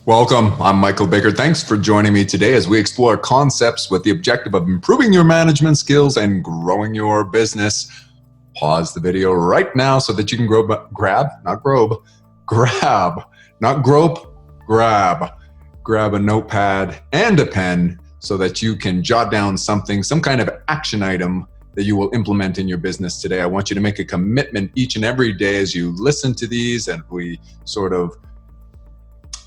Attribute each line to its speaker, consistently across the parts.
Speaker 1: Welcome. I'm Michael Bickert. Thanks for joining me today as we explore concepts with the objective of improving your management skills and growing your business. Pause the video right now so that you can grab a notepad and a pen so that you can jot down something, some kind of action item that you will implement in your business today. I want you to make a commitment each and every day as you listen to these and we sort of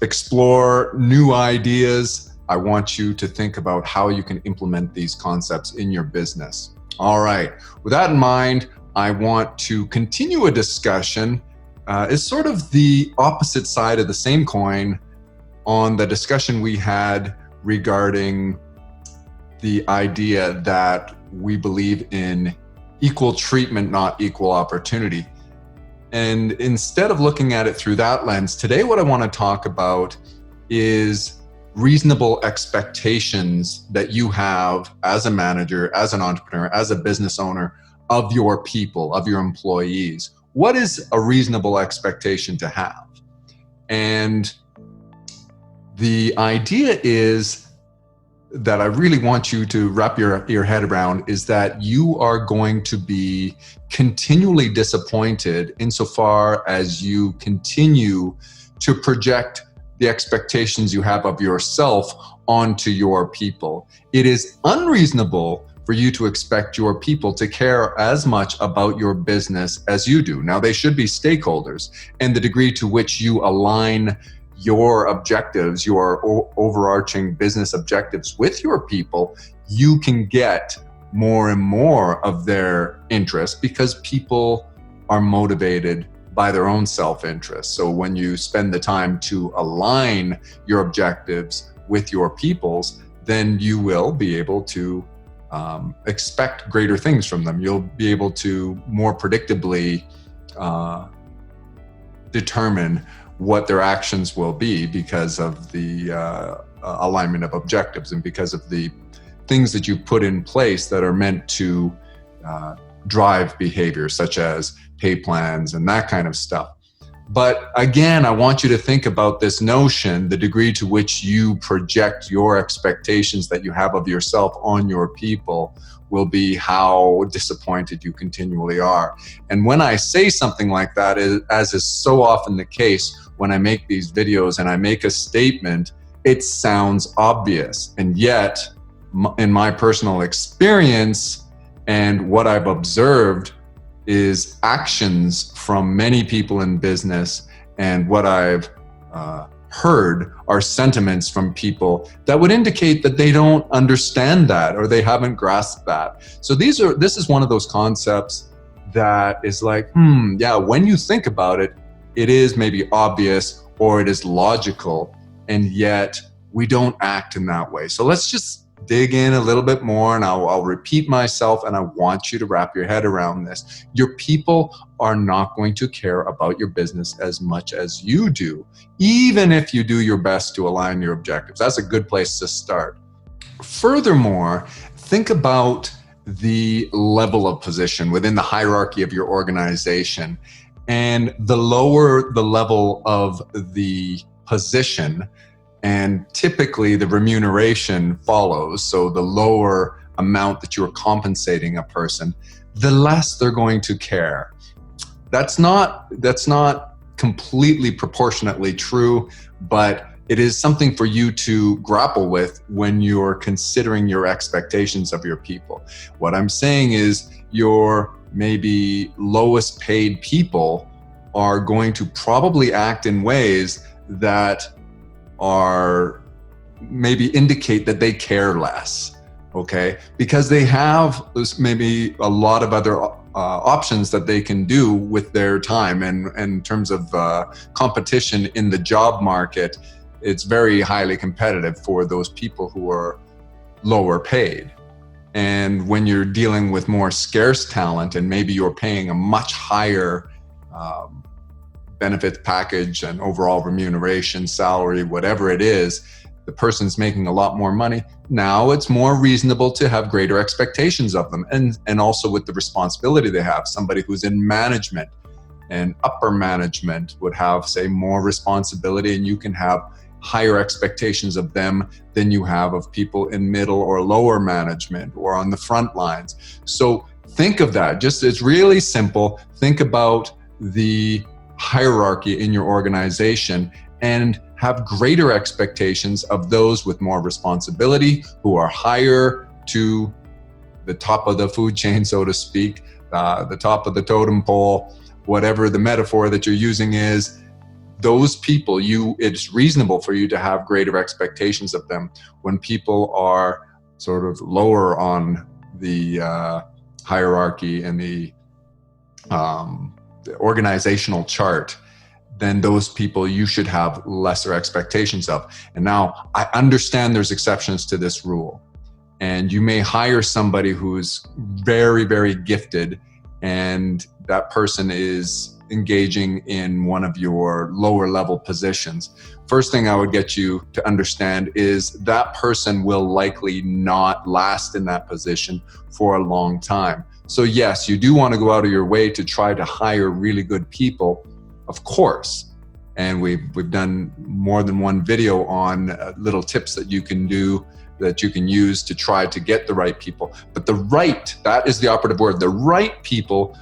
Speaker 1: explore new ideas. I want you to think about how you can implement these concepts in your business. All right, with that in mind, I want to continue a discussion. It's sort of the opposite side of the same coin on the discussion we had regarding the idea that we believe in equal treatment, not equal opportunity. And instead of looking at it through that lens, today what I want to talk about is reasonable expectations that you have as a manager, as an entrepreneur, as a business owner of your people, of your employees. What is a reasonable expectation to have? And the idea is that I really want you to wrap your head around is that you are going to be continually disappointed insofar as you continue to project the expectations you have of yourself onto your people. It is unreasonable for you to expect your people to care as much about your business as you do. Now, they should be stakeholders, and the degree to which you align your objectives, your overarching business objectives with your people, you can get more and more of their interest because people are motivated by their own self-interest. So when you spend the time to align your objectives with your people's, then you will be able to expect greater things from them. You'll be able to more predictably determine what their actions will be because of the alignment of objectives and because of the things that you put in place that are meant to drive behavior, such as pay plans and that kind of stuff. But again, I want you to think about this notion, the degree to which you project your expectations that you have of yourself on your people will be how disappointed you continually are. And when I say something like that, as is so often the case, when I make these videos and I make a statement, it sounds obvious. And yet, in my personal experience and what I've observed is actions from many people in business, and what I've heard are sentiments from people that would indicate that they don't understand that or they haven't grasped that. So this is one of those concepts that is like, yeah, when you think about it, it is maybe obvious or it is logical, and yet we don't act in that way. So let's just dig in a little bit more, and I'll repeat myself, and I want you to wrap your head around this. Your people are not going to care about your business as much as you do, even if you do your best to align your objectives. That's a good place to start. Furthermore, think about the level of position within the hierarchy of your organization. And the lower the level of the position, and typically the remuneration follows, so the lower amount that you're compensating a person, the less they're going to care. That's not completely proportionately true, but it is something for you to grapple with when you're considering your expectations of your people. What I'm saying is your maybe lowest paid people are going to probably act in ways that are maybe indicate that they care less, okay? Because they have maybe a lot of other options that they can do with their time. And in terms of competition in the job market, it's very highly competitive for those people who are lower paid. And when you're dealing with more scarce talent and maybe you're paying a much higher benefits package and overall remuneration, salary, whatever it is, the person's making a lot more money. Now it's more reasonable to have greater expectations of them, and also with the responsibility they have. Somebody who's in management and upper management would have, say, more responsibility, and you can have higher expectations of them than you have of people in middle or lower management or on the front lines. So think of that. Just, it's really simple. Think about the hierarchy in your organization and have greater expectations of those with more responsibility, who are higher to the top of the food chain, so to speak, the top of the totem pole, whatever the metaphor that you're using is. Those people, it's reasonable for you to have greater expectations of them. When people are sort of lower on the hierarchy and the organizational chart, then those people you should have lesser expectations of. And now I understand there's exceptions to this rule. And you may hire somebody who's very, very gifted, and that person is engaging in one of your lower level positions. First thing I would get you to understand is that person will likely not last in that position for a long time. So yes, you do want to go out of your way to try to hire really good people, of course. And we've done more than one video on little tips that you can do, that you can use to try to get the right people. But that is the operative word. The right people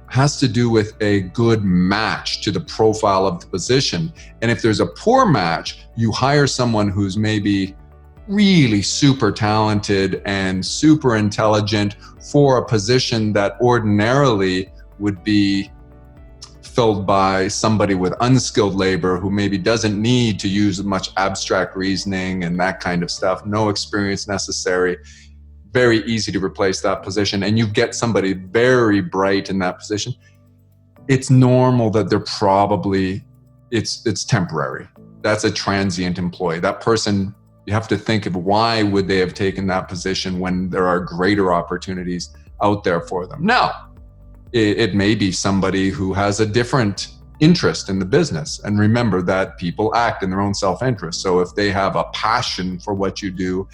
Speaker 1: has to do with a good match to the profile of the position. And if there's a poor match, you hire someone who's maybe really super talented and super intelligent for a position that ordinarily would be filled by somebody with unskilled labor who maybe doesn't need to use much abstract reasoning and that kind of stuff, no experience necessary. Very easy to replace that position, and you get somebody very bright in that position. It's normal that they're probably, it's temporary. That's a transient employee. That person, you have to think of why would they have taken that position when there are greater opportunities out there for them. Now, it may be somebody who has a different interest in the business. And remember that people act in their own self-interest. So if they have a passion for what you do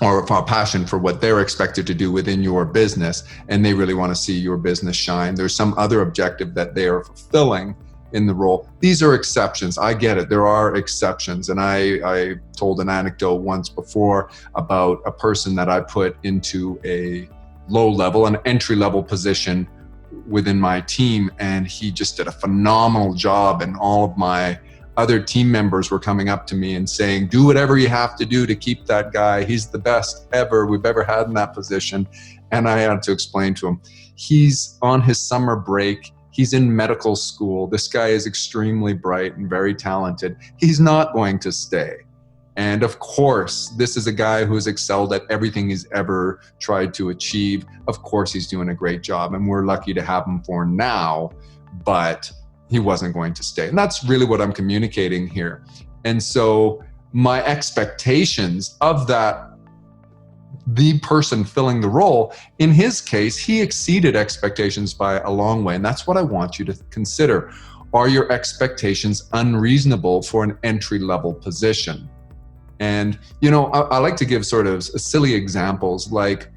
Speaker 1: or a passion for what they're expected to do within your business, and they really want to see your business shine, there's some other objective that they are fulfilling in the role. These are exceptions. I get it. There are exceptions. And I told an anecdote once before about a person that I put into a low level, an entry level position within my team, and he just did a phenomenal job, and all of my other team members were coming up to me and saying, do whatever you have to do to keep that guy. He's the best we've ever had in that position. And I had to explain to him, he's on his summer break. He's in medical school. This guy is extremely bright and very talented. He's not going to stay. And of course, this is a guy who's excelled at everything he's ever tried to achieve. Of course, he's doing a great job, and we're lucky to have him for now, but he wasn't going to stay. And that's really what I'm communicating here. And so my expectations of the person filling the role, in his case, he exceeded expectations by a long way. And that's what I want you to consider. Are your expectations unreasonable for an entry-level position? And, I like to give sort of silly examples. Like,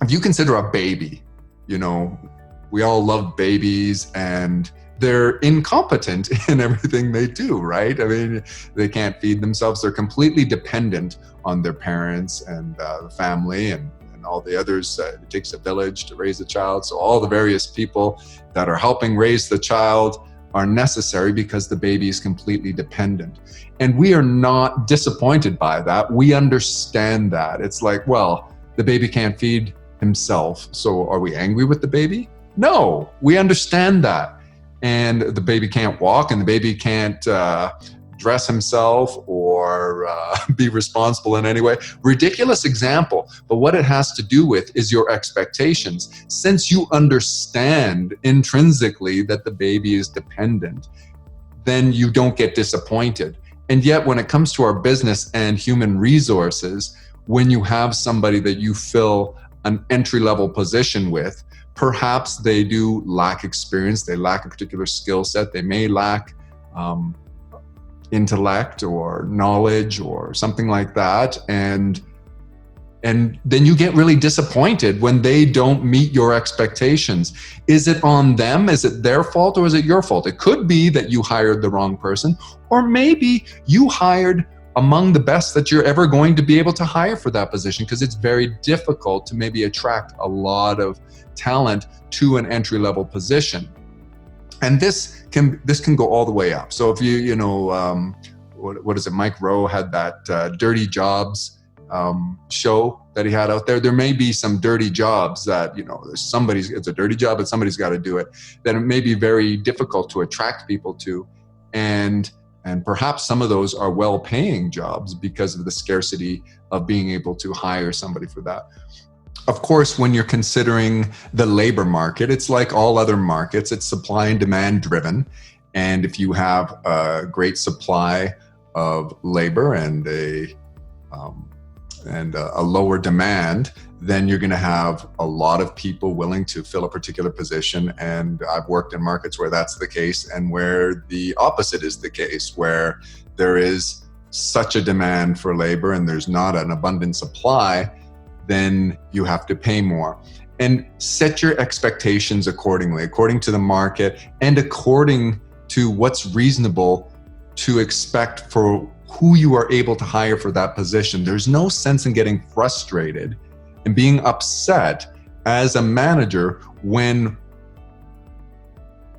Speaker 1: if you consider a baby, we all love babies, and they're incompetent in everything they do, right? I mean, they can't feed themselves. They're completely dependent on their parents and the family and all the others. It takes a village to raise a child. So all the various people that are helping raise the child are necessary because the baby is completely dependent. And we are not disappointed by that. We understand that. It's like, well, the baby can't feed himself. So are we angry with the baby? No, we understand that. And the baby can't walk, and the baby can't dress himself or be responsible in any way. Ridiculous example, but what it has to do with is your expectations. Since you understand intrinsically that the baby is dependent, then you don't get disappointed. And yet when it comes to our business and human resources, when you have somebody that you fill an entry-level position with, perhaps they do lack experience, they lack a particular skill set, they may lack intellect or knowledge or something like that. And And then you get really disappointed when they don't meet your expectations. Is it on them? Is it their fault, or is it your fault? It could be that you hired the wrong person, or maybe you hired among the best that you're ever going to be able to hire for that position, because it's very difficult to maybe attract a lot of talent to an entry-level position. And this can go all the way up. So if what is it? Mike Rowe had that Dirty Jobs show that he had out there. There may be some dirty jobs that, it's a dirty job, but somebody's got to do it, that it may be very difficult to attract people to. And perhaps some of those are well-paying jobs because of the scarcity of being able to hire somebody for that. Of course, when you're considering the labor market, it's like all other markets, it's supply and demand driven. And if you have a great supply of labor and a lower demand, then you're going to have a lot of people willing to fill a particular position. And I've worked in markets where that's the case, and where the opposite is the case, where there is such a demand for labor and there's not an abundant supply, then you have to pay more. And set your expectations accordingly, according to the market and according to what's reasonable to expect for who you are able to hire for that position. There's no sense in getting frustrated and being upset as a manager when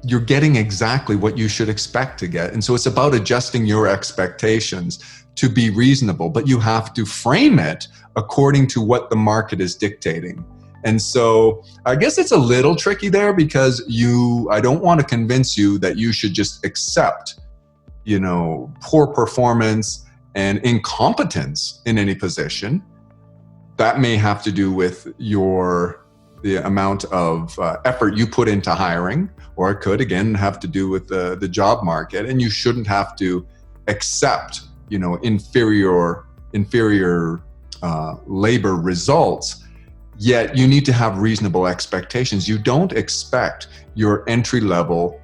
Speaker 1: you're getting exactly what you should expect to get. And so it's about adjusting your expectations to be reasonable, but you have to frame it according to what the market is dictating. And so I guess it's a little tricky there, because I don't want to convince you that you should just accept, poor performance and incompetence in any position. That may have to do with the amount of effort you put into hiring, or it could again have to do with the job market. And you shouldn't have to accept, inferior labor results. Yet you need to have reasonable expectations. You don't expect your entry-level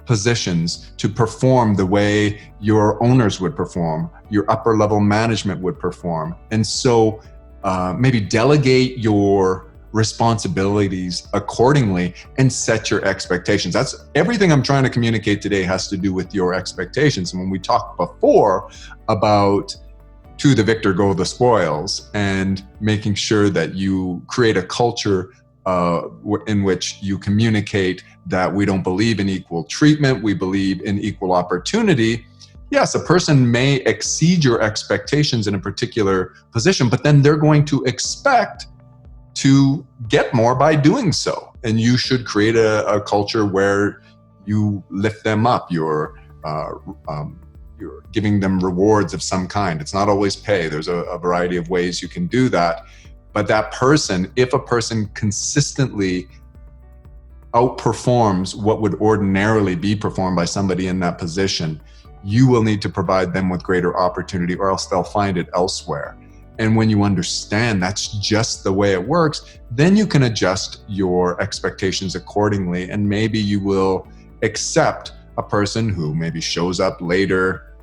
Speaker 1: positions to perform the way your owners would perform, your upper-level management would perform. And so maybe delegate your responsibilities accordingly and set your expectations. That's everything I'm trying to communicate today, has to do with your expectations. And when we talked before about to the victor go the spoils, and making sure that you create a culture in which you communicate that we don't believe in equal treatment, we believe in equal opportunity. Yes, a person may exceed your expectations in a particular position, but then they're going to expect to get more by doing so. And you should create a culture where you lift them up. You're giving them rewards of some kind. It's not always pay. There's a variety of ways you can do that. But that person, if a person consistently outperforms what would ordinarily be performed by somebody in that position, you will need to provide them with greater opportunity, or else they'll find it elsewhere. And when you understand that's just the way it works, then you can adjust your expectations accordingly. And maybe you will accept a person who maybe shows up later,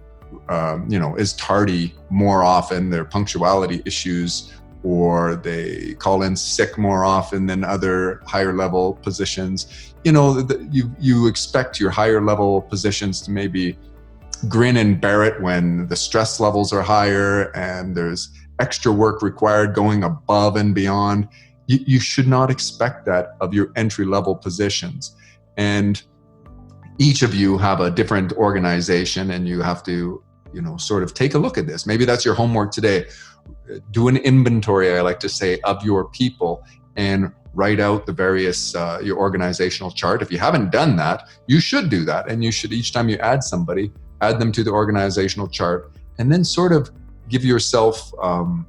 Speaker 1: is tardy more often, their punctuality issues, or they call in sick more often than other higher level positions. You expect your higher level positions to maybe grin and bear it when the stress levels are higher and there's extra work required going above and beyond. You should not expect that of your entry level positions. And each of you have a different organization, and you have to, sort of take a look at this. Maybe that's your homework today. Do an inventory, I like to say, of your people, and write out the various, your organizational chart. If you haven't done that, you should do that. And you should, each time you add somebody, add them to the organizational chart, and then sort of give yourself an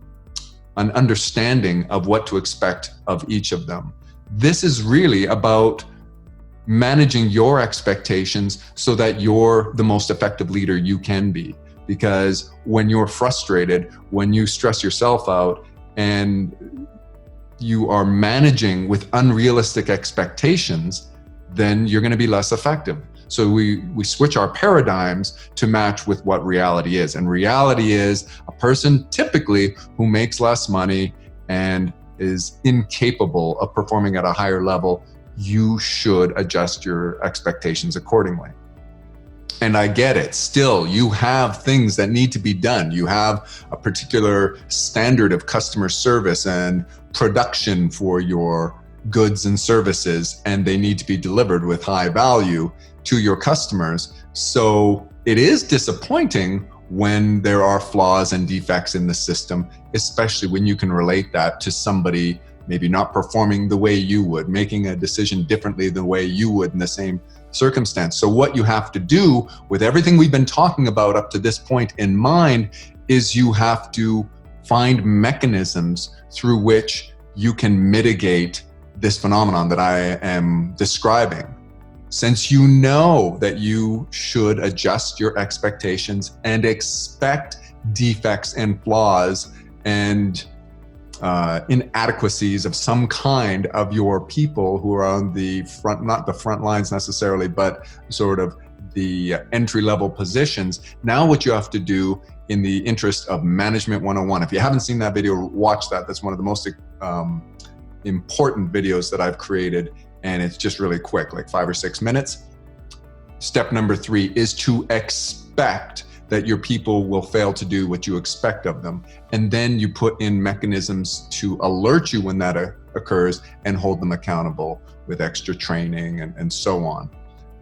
Speaker 1: understanding of what to expect of each of them. This is really about managing your expectations so that you're the most effective leader you can be. Because when you're frustrated, when you stress yourself out, and you are managing with unrealistic expectations, then you're going to be less effective. So we switch our paradigms to match with what reality is. And reality is a person typically who makes less money and is incapable of performing at a higher level. You should adjust your expectations accordingly. And I get it. Still, you have things that need to be done. You have a particular standard of customer service and production for your goods and services, and they need to be delivered with high value to your customers. So it is disappointing when there are flaws and defects in the system, especially when you can relate that to somebody maybe not performing the way you would, making a decision differently the way you would in the same circumstance. So what you have to do with everything we've been talking about up to this point in mind is you have to find mechanisms through which you can mitigate this phenomenon that I am describing. Since you know that you should adjust your expectations and expect defects and flaws and inadequacies of some kind of your people who are on the front, not the front lines necessarily, but sort of the entry-level positions. Now what you have to do in the interest of Management 101, if you haven't seen that video, watch that. That's one of the most important videos that I've created, and it's just really quick, like 5 or 6 minutes. Step number 3 is to expect that your people will fail to do what you expect of them. And then you put in mechanisms to alert you when that occurs and hold them accountable with extra training and so on.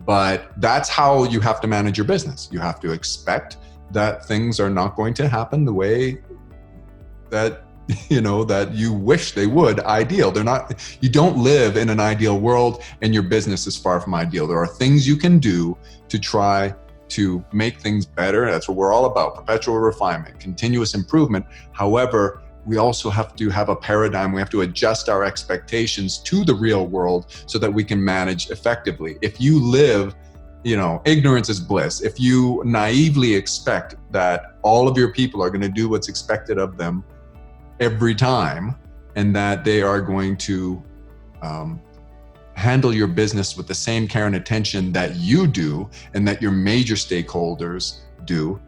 Speaker 1: But that's how you have to manage your business. You have to expect that things are not going to happen the way that that you wish they would. Ideal. They're not. You don't live in an ideal world, and your business is far from ideal. There are things you can do to try to make things better. That's what we're all about: perpetual refinement, continuous improvement. However, we also have to have a paradigm. We have to adjust our expectations to the real world so that we can manage effectively. If you live, ignorance is bliss. If you naively expect that all of your people are going to do what's expected of them every time, and that they are going to handle your business with the same care and attention that you do and that your major stakeholders do,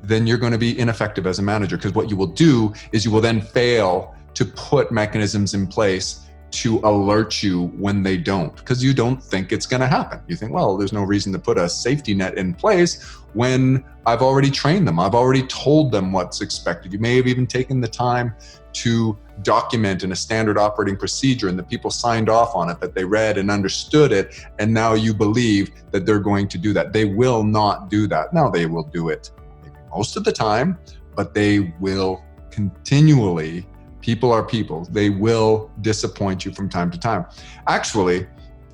Speaker 1: then you're going to be ineffective as a manager, because what you will do is you will then fail to put mechanisms in place to alert you when they don't, because you don't think it's going to happen. You think, well, there's no reason to put a safety net in place when I've already trained them. I've already told them what's expected. You may have even taken the time to document in a standard operating procedure, and the people signed off on it, that they read and understood it, and now you believe that they're going to do that. They will not do that. Now they will do it maybe most of the time, but they will continually. People are people. They will disappoint you from time to time. Actually,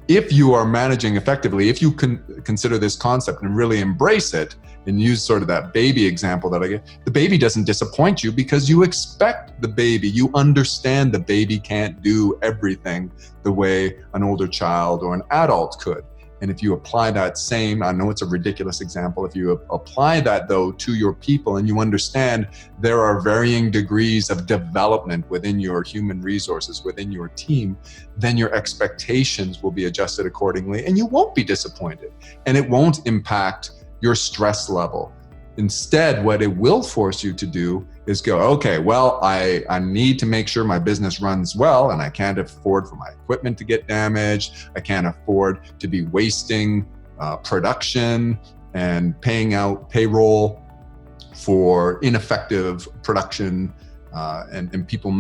Speaker 1: if you are managing effectively, if you can consider this concept and really embrace it and use sort of that baby example that I get, the baby doesn't disappoint you because you expect the baby. You understand the baby can't do everything the way an older child or an adult could. And if you apply that same, I know it's a ridiculous example, if you apply that though to your people and you understand there are varying degrees of development within your human resources, within your team, then your expectations will be adjusted accordingly and you won't be disappointed, and it won't impact your stress level. Instead, what it will force you to do is go, okay, well, I need to make sure my business runs well, and I can't afford for my equipment to get damaged. I can't afford to be wasting production and paying out payroll for ineffective production and people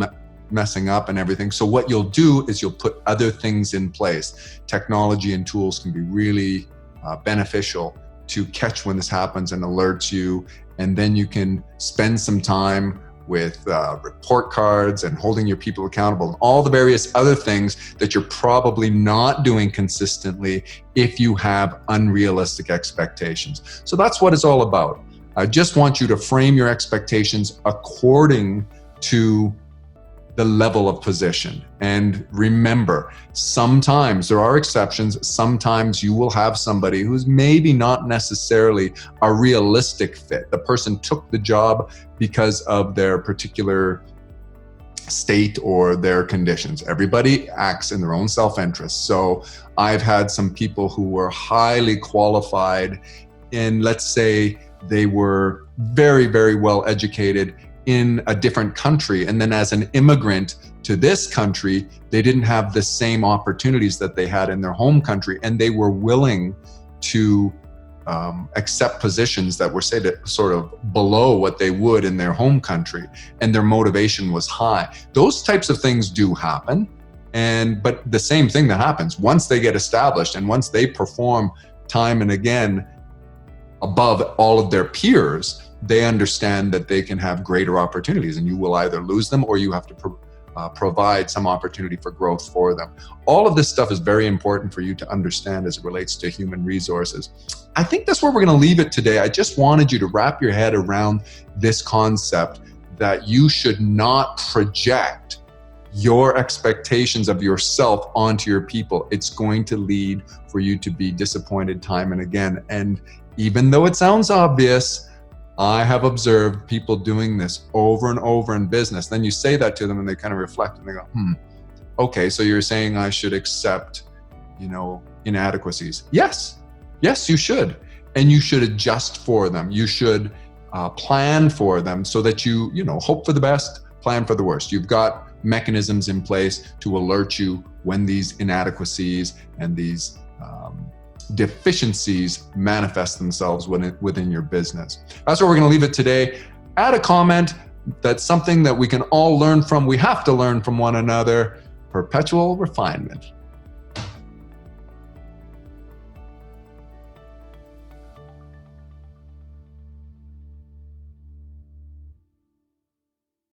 Speaker 1: messing up and everything. So what you'll do is you'll put other things in place. Technology and tools can be really beneficial to catch when this happens and alerts you. And then you can spend some time with report cards and holding your people accountable and all the various other things that you're probably not doing consistently if you have unrealistic expectations. So that's what it's all about. I just want you to frame your expectations according to the level of position. And remember, sometimes there are exceptions. Sometimes you will have somebody who's maybe not necessarily a realistic fit. The person took the job because of their particular state or their conditions. Everybody acts in their own self-interest. So I've had some people who were highly qualified in, let's say, they were very, very well educated in a different country. And then as an immigrant to this country, they didn't have the same opportunities that they had in their home country. And they were willing to accept positions that were, say, sort of below what they would in their home country. And their motivation was high. Those types of things do happen. But the same thing that happens once they get established and once they perform time and again above all of their peers, they understand that they can have greater opportunities, and you will either lose them or you have to provide some opportunity for growth for them. All of this stuff is very important for you to understand as it relates to human resources. I think that's where we're going to leave it today. I just wanted you to wrap your head around this concept that you should not project your expectations of yourself onto your people. It's going to lead for you to be disappointed time and again. And even though it sounds obvious, I have observed people doing this over and over in business. Then you say that to them and they kind of reflect and they go, okay, so you're saying I should accept, inadequacies. Yes, you should. And you should adjust for them. You should plan for them so that you hope for the best, plan for the worst. You've got mechanisms in place to alert you when these inadequacies and these deficiencies manifest themselves within your business. That's where we're going to leave it today. Add a comment. That's something that we can all learn from. We have to learn from one another. Perpetual refinement.